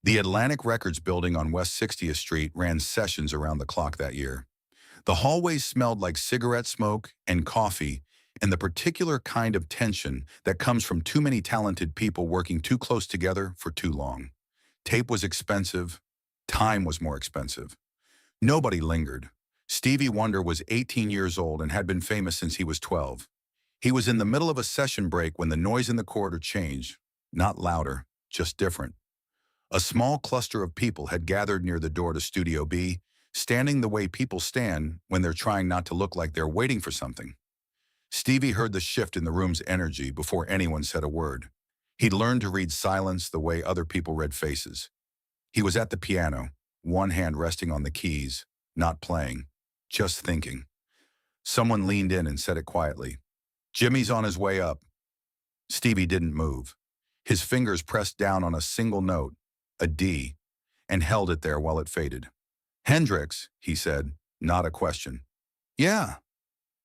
The Atlantic Records building on West 60th Street ran sessions around the clock that year. The hallways smelled like cigarette smoke and coffee and the particular kind of tension that comes from too many talented people working too close together for too long. Tape was expensive. Time was more expensive. Nobody lingered. Stevie Wonder was 18 years old and had been famous since he was 12. He was in the middle of a session break when the noise in the corridor changed. Not louder, just different. A small cluster of people had gathered near the door to Studio B, standing the way people stand when they're trying not to look like they're waiting for something. Stevie heard the shift in the room's energy before anyone said a word. He'd learned to read silence the way other people read faces. He was at the piano, one hand resting on the keys, not playing, just thinking. Someone leaned in and said it quietly. "Jimmy's on his way up." Stevie didn't move. His fingers pressed down on a single note, a D, and held it there while it faded. "Hendrix," he said, not a question. "Yeah."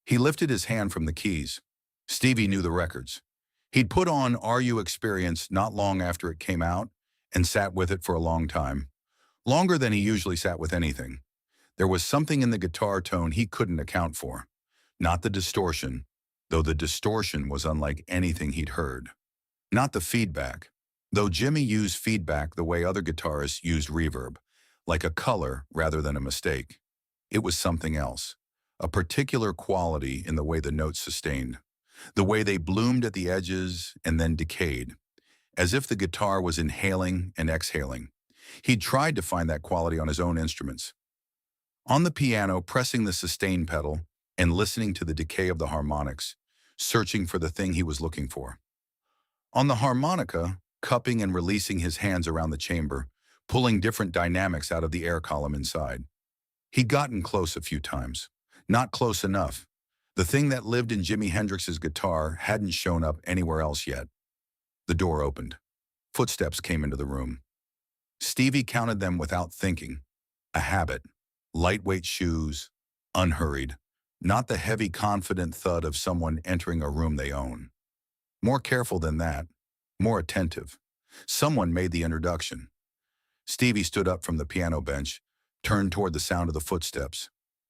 He lifted his hand from the keys. Stevie knew the records. He'd put on RU Experience not long after it came out and sat with it for a long time. Longer than he usually sat with anything. There was something in the guitar tone he couldn't account for. Not the distortion, though the distortion was unlike anything he'd heard. Not the feedback, though Jimmy used feedback the way other guitarists used reverb, like a color rather than a mistake. It was something else, a particular quality in the way the notes sustained, the way they bloomed at the edges and then decayed, as if the guitar was inhaling and exhaling. He'd tried to find that quality on his own instruments. On the piano, pressing the sustain pedal and listening to the decay of the harmonics, searching for the thing he was looking for. On the harmonica, cupping and releasing his hands around the chamber, pulling different dynamics out of the air column inside. He'd gotten close a few times. Not close enough. The thing that lived in Jimi Hendrix's guitar hadn't shown up anywhere else yet. The door opened. Footsteps came into the room. Stevie counted them without thinking. A habit. Lightweight shoes. Unhurried. Not the heavy, confident thud of someone entering a room they own. More careful than that. More attentive. Someone made the introduction. Stevie stood up from the piano bench, turned toward the sound of the footsteps.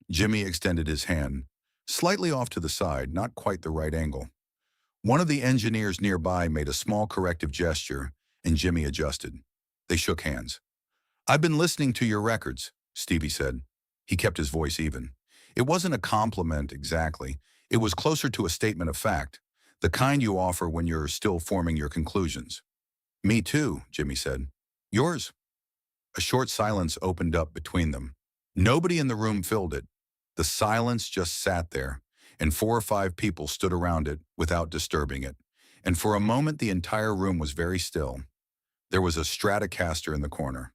Jimmy extended his hand, slightly off to the side, not quite the right angle. One of the engineers nearby made a small corrective gesture, and Jimmy adjusted. They shook hands. "I've been listening to your records," Stevie said. He kept his voice even. It wasn't a compliment exactly. It was closer to a statement of fact, the kind you offer when you're still forming your conclusions. "Me too," Jimmy said. "Yours?" A short silence opened up between them. Nobody in the room filled it. The silence just sat there, and 4 or 5 people stood around it without disturbing it. And for a moment the entire room was very still. There was a Stratocaster in the corner.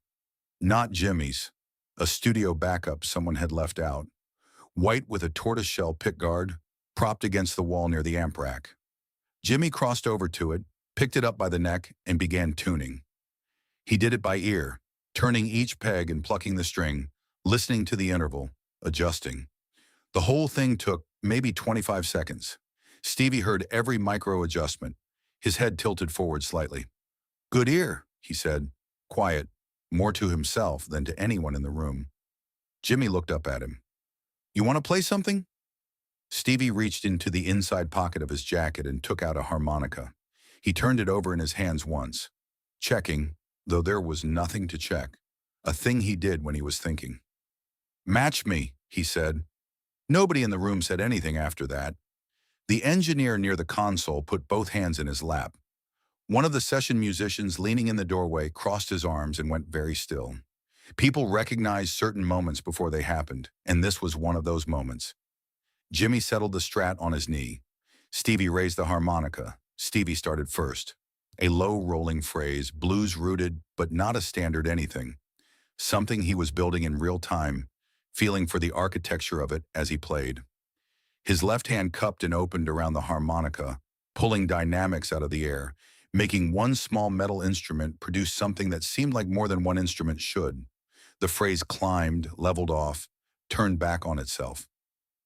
Not Jimmy's. A studio backup someone had left out. White with a tortoiseshell pickguard, propped against the wall near the amp rack. Jimmy crossed over to it, picked it up by the neck, and began tuning. He did it by ear, turning each peg and plucking the string, listening to the interval, adjusting. The whole thing took maybe 25 seconds. Stevie heard every micro adjustment, his head tilted forward slightly. "Good ear," he said, quiet, more to himself than to anyone in the room. Jimmy looked up at him. "You want to play something?" Stevie reached into the inside pocket of his jacket and took out a harmonica. He turned it over in his hands once, checking, though there was nothing to check, a thing he did when he was thinking. "Match me," he said. Nobody in the room said anything after that. The engineer near the console put both hands in his lap. One of the session musicians leaning in the doorway crossed his arms and went very still. People recognized certain moments before they happened, and this was one of those moments. Jimmy settled the Strat on his knee. Stevie raised the harmonica. Stevie started first. A low rolling phrase, blues-rooted, but not a standard anything. Something he was building in real time, feeling for the architecture of it as he played. His left hand cupped and opened around the harmonica, pulling dynamics out of the air, making one small metal instrument produce something that seemed like more than one instrument should. The phrase climbed, leveled off, turned back on itself.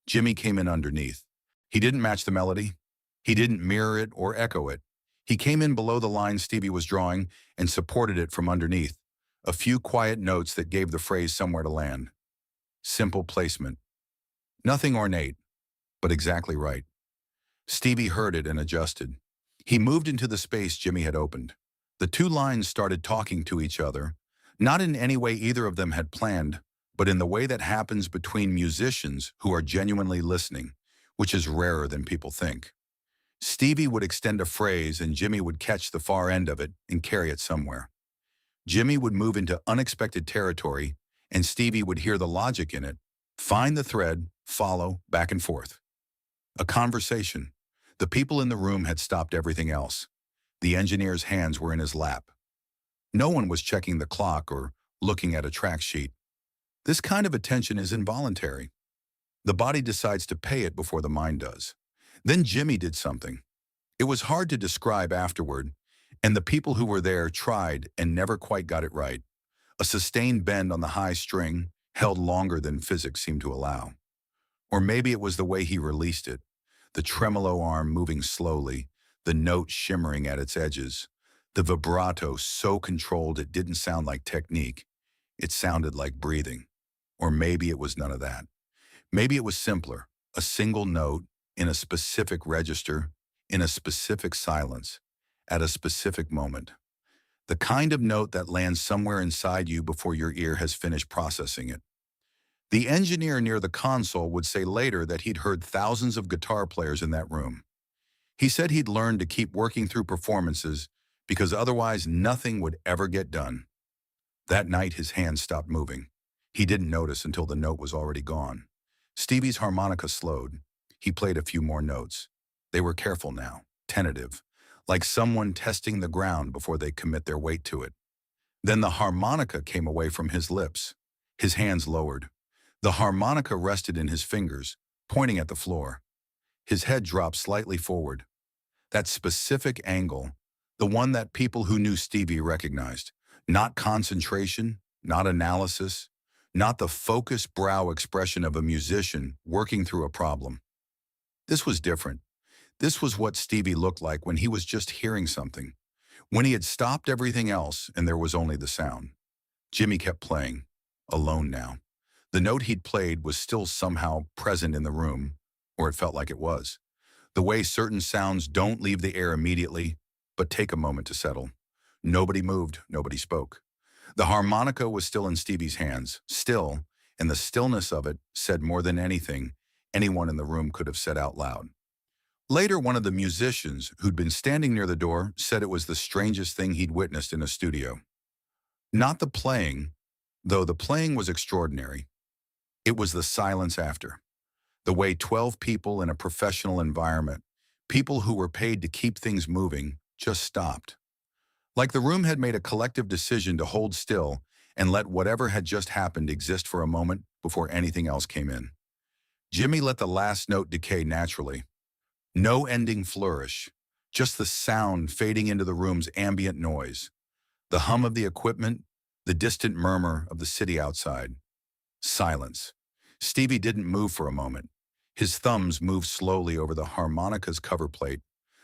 Jimmy came in underneath. He didn't match the melody. He didn't mirror it or echo it. He came in below the line Stevie was drawing and supported it from underneath, A few quiet notes that gave the phrase somewhere to land. Simple placement. Nothing ornate, but exactly right. Stevie heard it and adjusted. He moved into the space Jimmy had opened. The two lines started talking to each other, not in any way either of them had planned, but in the way that happens between musicians who are genuinely listening, which is rarer than people think. Stevie would extend a phrase and Jimmy would catch the far end of it and carry it somewhere. Jimmy would move into unexpected territory and Stevie would hear the logic in it, find the thread, follow, back and forth. A conversation. The people in the room had stopped everything else. The engineer's hands were in his lap. No one was checking the clock or looking at a track sheet. This kind of attention is involuntary. The body decides to pay it before the mind does. Then Jimmy did something. It was hard to describe afterward, and the people who were there tried and never quite got it right. A sustained bend on the high string held longer than physics seemed to allow. Or maybe it was the way he released it, the tremolo arm moving slowly, the note shimmering at its edges, the vibrato so controlled it didn't sound like technique, it sounded like breathing. Or maybe it was none of that. Maybe it was simpler, a single note in a specific register, in a specific silence, at a specific moment. The kind of note that lands somewhere inside you before your ear has finished processing it. The engineer near the console would say later that he'd heard thousands of guitar players in that room. He said he'd learned to keep working through performances because otherwise nothing would ever get done. That night his hands stopped moving. He didn't notice until the note was already gone. Stevie's harmonica slowed. He played a few more notes. They were careful now, tentative, like someone testing the ground before they commit their weight to it. Then the harmonica came away from his lips. His hands lowered. The harmonica rested in his fingers, pointing at the floor. His head dropped slightly forward. That specific angle, the one that people who knew Stevie recognized. Not concentration, not analysis, not the focused brow expression of a musician working through a problem. This was different. This was what Stevie looked like when he was just hearing something, when he had stopped everything else and there was only the sound. Jimmy kept playing, alone now. The note he'd played was still somehow present in the room, or it felt like it was. The way certain sounds don't leave the air immediately, but take a moment to settle. Nobody moved, nobody spoke. The harmonica was still in Stevie's hands, still, and the stillness of it said more than anything anyone in the room could have said out loud. Later, one of the musicians who'd been standing near the door said it was the strangest thing he'd witnessed in a studio. Not the playing, though the playing was extraordinary. It was the silence after. The way 12 people in a professional environment, people who were paid to keep things moving, just stopped. Like the room had made a collective decision to hold still and let whatever had just happened exist for a moment before anything else came in. Jimmy let the last note decay naturally. No ending flourish, just the sound fading into the room's ambient noise, the hum of the equipment, the distant murmur of the city outside. Silence. Stevie didn't move for a moment. His thumbs moved slowly over the harmonica's cover plate,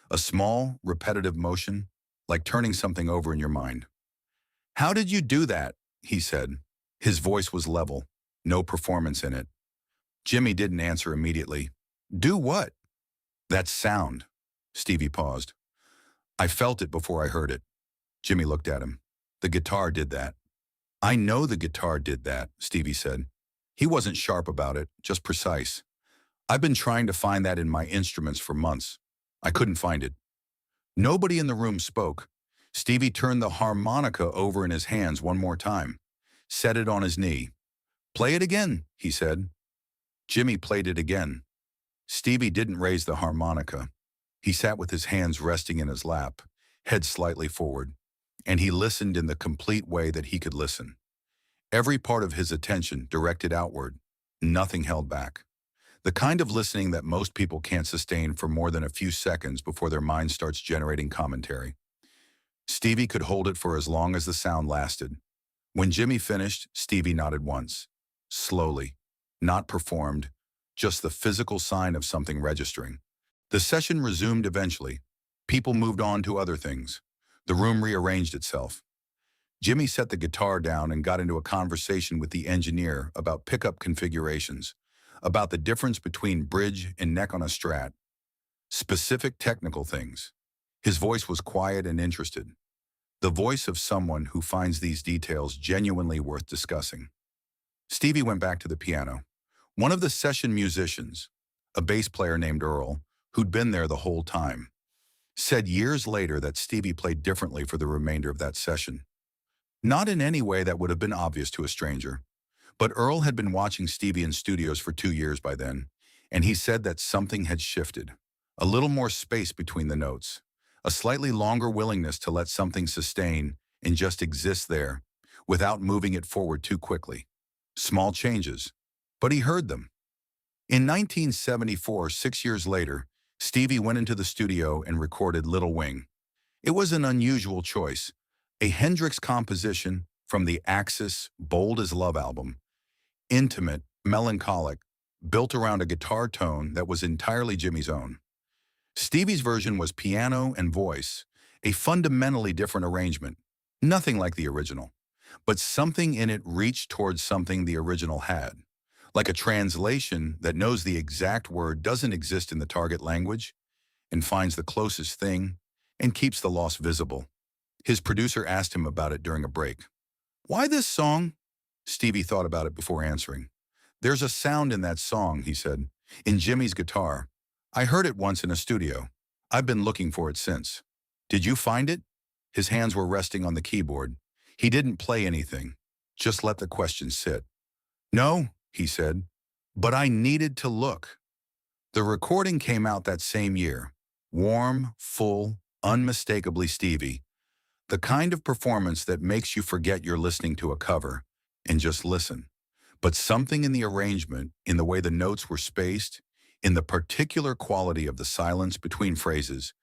a small, repetitive motion, like turning something over in your mind. "How did you do that?" he said. His voice was level, no performance in it. Jimmy didn't answer immediately. "Do what?" "That sound." Stevie paused. "I felt it before I heard it." Jimmy looked at him. "The guitar did that." "I know the guitar did that," Stevie said. He wasn't sharp about it, just precise. "I've been trying to find that in my instruments for months. I couldn't find it." Nobody in the room spoke. Stevie turned the harmonica over in his hands one more time, set it on his knee. "Play it again," he said. Jimmy played it again. Stevie didn't raise the harmonica. He sat with his hands resting in his lap, head slightly forward, and he listened in the complete way that he could listen. Every part of his attention directed outward, nothing held back. The kind of listening that most people can't sustain for more than a few seconds before their mind starts generating commentary. Stevie could hold it for as long as the sound lasted. When Jimmy finished, Stevie nodded once. Slowly, not performed, just the physical sign of something registering. The session resumed eventually. People moved on to other things. The room rearranged itself. Jimmy set the guitar down and got into a conversation with the engineer about pickup configurations, about the difference between bridge and neck on a Strat, specific technical things. His voice was quiet and interested, the voice of someone who finds these details genuinely worth discussing. Stevie went back to the piano. One of the session musicians, a bass player named Earl, who'd been there the whole time, said years later that Stevie played differently for the remainder of that session. Not in any way that would have been obvious to a stranger, but Earl had been watching Stevie in studios for 2 years by then, and he said that something had shifted. A little more space between the notes, a slightly longer willingness to let something sustain and just exist there without moving it forward too quickly. Small changes, but he heard them. In 1974, 6 years later, Stevie went into the studio and recorded Little Wing. It was an unusual choice, a Hendrix composition from the Axis Bold as Love album, intimate, melancholic, built around a guitar tone that was entirely Jimmy's own. Stevie's version was piano and voice, a fundamentally different arrangement, nothing like the original, but something in it reached towards something the original had, like a translation that knows the exact word doesn't exist in the target language and finds the closest thing and keeps the loss visible. His producer asked him about it during a break. "Why this song?" Stevie thought about it before answering. "There's a sound in that song," he said, "in Jimmy's guitar. I heard it once in a studio. I've been looking for it since." "Did you find it?" His hands were resting on the keyboard. He didn't play anything, just let the question sit. "No," he said, "but I needed to look." The recording came out that same year. Warm, full, unmistakably Stevie. The kind of performance that makes you forget you're listening to a cover and just listen. But something in the arrangement, in the way the notes were spaced, in the particular quality of the silence between phrases,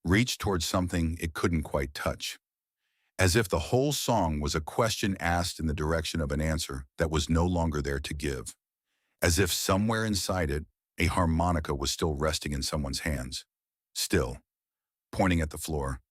reached towards something it couldn't quite touch. As if the whole song was a question asked in the direction of an answer that was no longer there to give. As if somewhere inside it, a harmonica was still resting in someone's hands. Still, pointing at the floor.